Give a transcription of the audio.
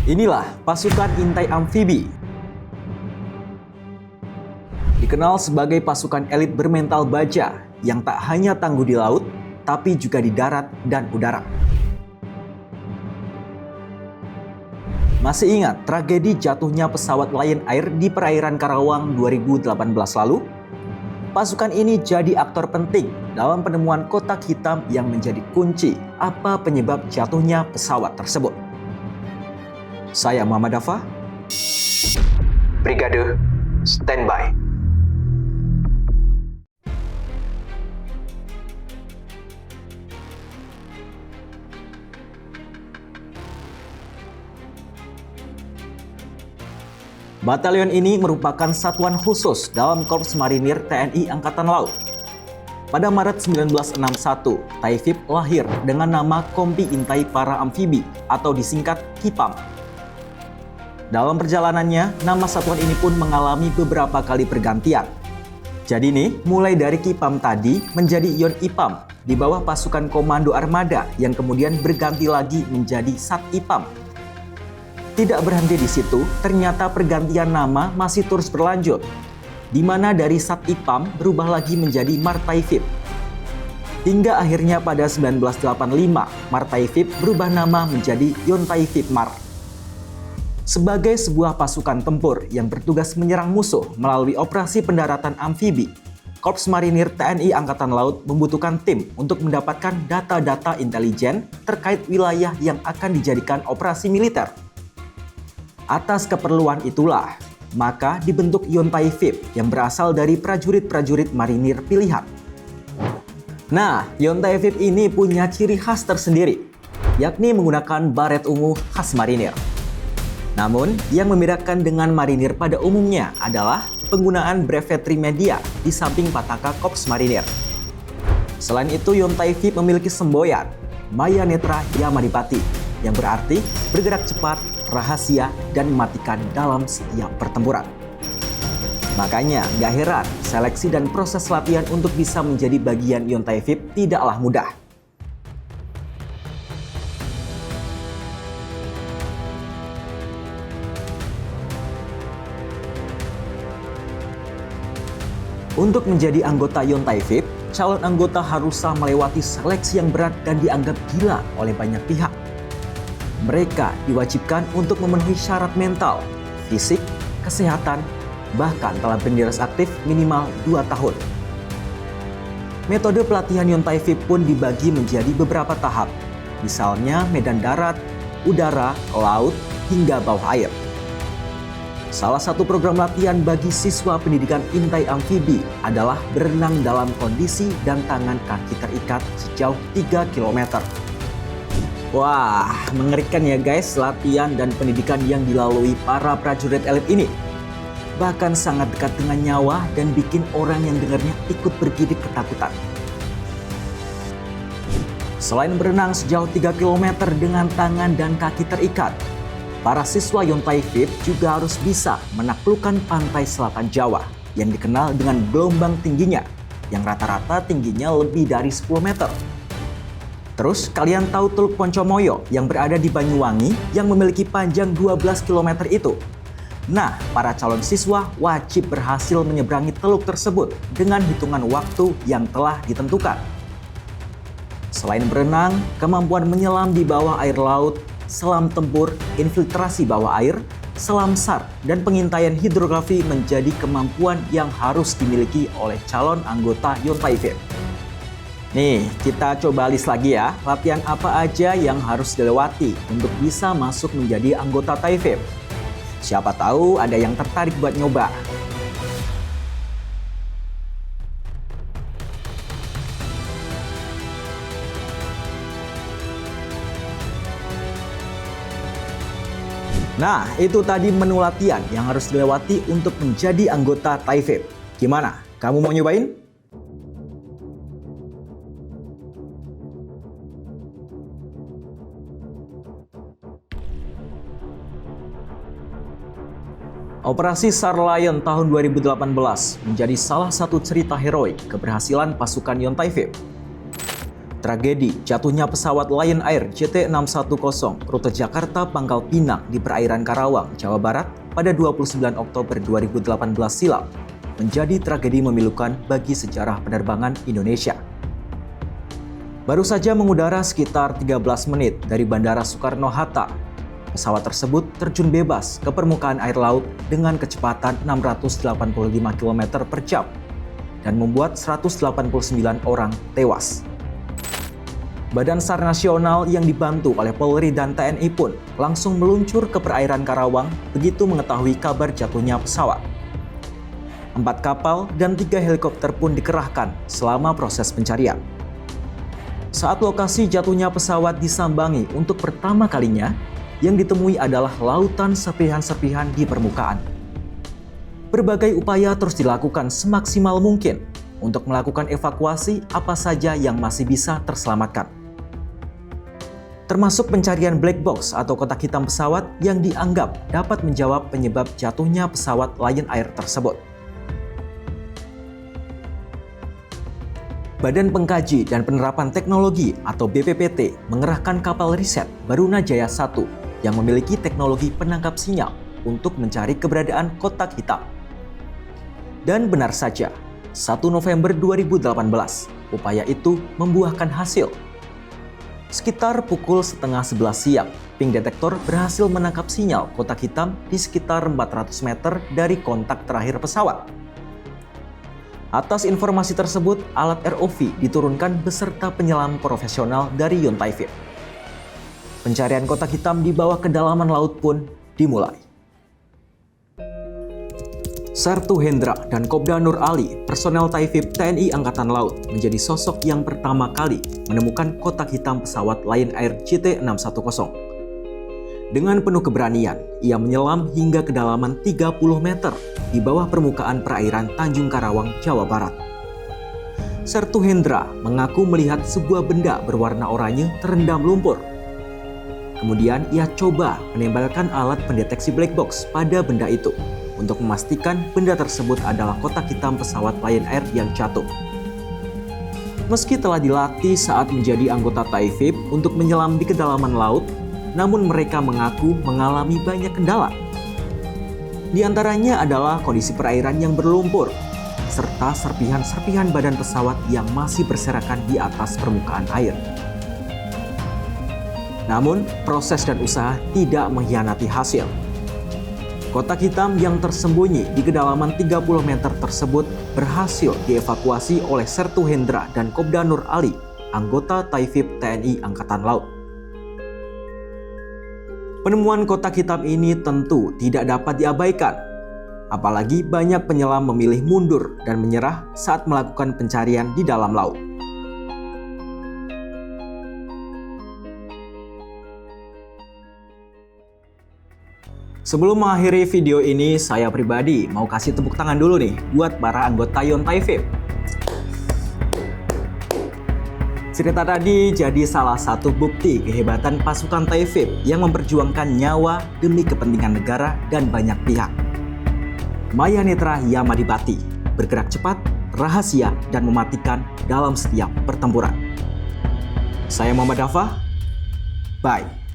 Inilah pasukan intai amfibi. Dikenal sebagai pasukan elit bermental baja yang tak hanya tangguh di laut, tapi juga di darat dan udara. Masih ingat tragedi jatuhnya pesawat Lion Air di perairan Karawang 2018 lalu? Pasukan ini jadi aktor penting dalam penemuan kotak hitam yang menjadi kunci apa penyebab jatuhnya pesawat tersebut. Saya Muhammad Dafa. Brigade Standby. Batalion ini merupakan satuan khusus dalam Korps Marinir TNI Angkatan Laut. Pada Maret 1961, Taifib lahir dengan nama Kompi Intai Para Amfibi atau disingkat KIPAM. Dalam perjalanannya, nama satuan ini pun mengalami beberapa kali pergantian. Jadi nih, mulai dari KIPAM tadi menjadi Yon IPAM di bawah pasukan Komando Armada yang kemudian berganti lagi menjadi Sat IPAM. Tidak berhenti di situ, ternyata pergantian nama masih terus berlanjut, di mana dari Sat IPAM berubah lagi menjadi Martaifib. Hingga akhirnya pada 1985, Martaifib berubah nama menjadi Yontaifib Mar. Sebagai sebuah pasukan tempur yang bertugas menyerang musuh melalui operasi pendaratan amfibi, Korps Marinir TNI Angkatan Laut membutuhkan tim untuk mendapatkan data-data intelijen terkait wilayah yang akan dijadikan operasi militer. Atas keperluan itulah, maka dibentuk Yontaifib yang berasal dari prajurit-prajurit marinir pilihan. Nah, Yontaifib ini punya ciri khas tersendiri, yakni menggunakan baret ungu khas marinir. Namun, yang membedakan dengan marinir pada umumnya adalah penggunaan brevetry media di samping pataka Korps Marinir. Selain itu, Yontaifib memiliki semboyan Maya Netra Yamadipati, yang berarti bergerak cepat, rahasia, dan mematikan dalam setiap pertempuran. Makanya, gak heran seleksi dan proses latihan untuk bisa menjadi bagian Yontaifib tidaklah mudah. Untuk menjadi anggota Yontaifib, calon anggota haruslah melewati seleksi yang berat dan dianggap gila oleh banyak pihak. Mereka diwajibkan untuk memenuhi syarat mental, fisik, kesehatan, bahkan telah berdinas aktif minimal 2 tahun. Metode pelatihan Yontaifib pun dibagi menjadi beberapa tahap, misalnya medan darat, udara, laut, hingga bawah air. Salah satu program latihan bagi siswa pendidikan intai amfibi adalah berenang dalam kondisi dan tangan kaki terikat sejauh 3 km. Wah, mengerikan ya guys latihan dan pendidikan yang dilalui para prajurit elit ini. Bahkan sangat dekat dengan nyawa dan bikin orang yang dengarnya ikut bergidik ketakutan. Selain berenang sejauh 3 km dengan tangan dan kaki terikat, para siswa Yontaifib juga harus bisa menaklukkan pantai selatan Jawa yang dikenal dengan gelombang tingginya, yang rata-rata tingginya lebih dari 10 meter. Terus kalian tahu Teluk Poncomoyo yang berada di Banyuwangi yang memiliki panjang 12 km itu? Nah, para calon siswa wajib berhasil menyeberangi teluk tersebut dengan hitungan waktu yang telah ditentukan. Selain berenang, kemampuan menyelam di bawah air laut, selam tempur, infiltrasi bawah air, selam SAR, dan pengintaian hidrografi menjadi kemampuan yang harus dimiliki oleh calon anggota Yontaifib. Nih, kita coba list lagi ya, latihan apa aja yang harus dilewati untuk bisa masuk menjadi anggota Taifib. Siapa tahu ada yang tertarik buat nyoba. Nah, itu tadi menu latihan yang harus dilewati untuk menjadi anggota Taifib. Gimana? Kamu mau nyobain? Operasi SAR Lion tahun 2018 menjadi salah satu cerita heroik keberhasilan pasukan Yontaifib. Tragedi jatuhnya pesawat Lion Air JT610 rute Jakarta Pangkal Pinang di perairan Karawang, Jawa Barat pada 29 Oktober 2018 silam menjadi tragedi memilukan bagi sejarah penerbangan Indonesia. Baru saja mengudara sekitar 13 menit dari Bandara Soekarno-Hatta, pesawat tersebut terjun bebas ke permukaan air laut dengan kecepatan 685 km per jam dan membuat 189 orang tewas. Badan SAR Nasional yang dibantu oleh Polri dan TNI pun langsung meluncur ke perairan Karawang begitu mengetahui kabar jatuhnya pesawat. 4 kapal dan 3 helikopter pun dikerahkan selama proses pencarian. Saat lokasi jatuhnya pesawat disambangi untuk pertama kalinya, yang ditemui adalah lautan serpihan-serpihan di permukaan. Berbagai upaya terus dilakukan semaksimal mungkin untuk melakukan evakuasi apa saja yang masih bisa terselamatkan. Termasuk pencarian black box atau kotak hitam pesawat yang dianggap dapat menjawab penyebab jatuhnya pesawat Lion Air tersebut. Badan Pengkaji dan Penerapan Teknologi atau BPPT mengerahkan kapal riset Barunajaya 1 yang memiliki teknologi penangkap sinyal untuk mencari keberadaan kotak hitam. Dan benar saja, 1 November 2018, upaya itu membuahkan hasil. Sekitar pukul 10:30 siang, ping detektor berhasil menangkap sinyal kotak hitam di sekitar 400 meter dari kontak terakhir pesawat. Atas informasi tersebut, alat ROV diturunkan beserta penyelam profesional dari Yontai VIP. Pencarian kotak hitam di bawah kedalaman laut pun dimulai. Sertu Hendra dan Kopda Nur Ali, personel Taifib TNI Angkatan Laut, menjadi sosok yang pertama kali menemukan kotak hitam pesawat Lion Air JT610. Dengan penuh keberanian, ia menyelam hingga kedalaman 30 meter di bawah permukaan perairan Tanjung Karawang, Jawa Barat. Sertu Hendra mengaku melihat sebuah benda berwarna oranye terendam lumpur. Kemudian ia coba menembakkan alat pendeteksi black box pada benda itu untuk memastikan benda tersebut adalah kotak hitam pesawat Lion Air yang jatuh. Meski telah dilatih saat menjadi anggota Taifib untuk menyelam di kedalaman laut, namun mereka mengaku mengalami banyak kendala. Di antaranya adalah kondisi perairan yang berlumpur, serta serpihan-serpihan badan pesawat yang masih berserakan di atas permukaan air. Namun, proses dan usaha tidak mengkhianati hasil. Kotak hitam yang tersembunyi di kedalaman 30 meter tersebut berhasil dievakuasi oleh Sertu Hendra dan Kopda Nur Ali, anggota Taifib TNI Angkatan Laut. Penemuan kotak hitam ini tentu tidak dapat diabaikan, apalagi banyak penyelam memilih mundur dan menyerah saat melakukan pencarian di dalam laut. Sebelum mengakhiri video ini, saya pribadi mau kasih tepuk tangan dulu nih buat para anggota Yontai VIP. Cerita tadi jadi salah satu bukti kehebatan pasukan Taifib yang memperjuangkan nyawa demi kepentingan negara dan banyak pihak. Maya Netra Yamadipati, bergerak cepat, rahasia, dan mematikan dalam setiap pertempuran. Saya Muhammad Dafa, bye.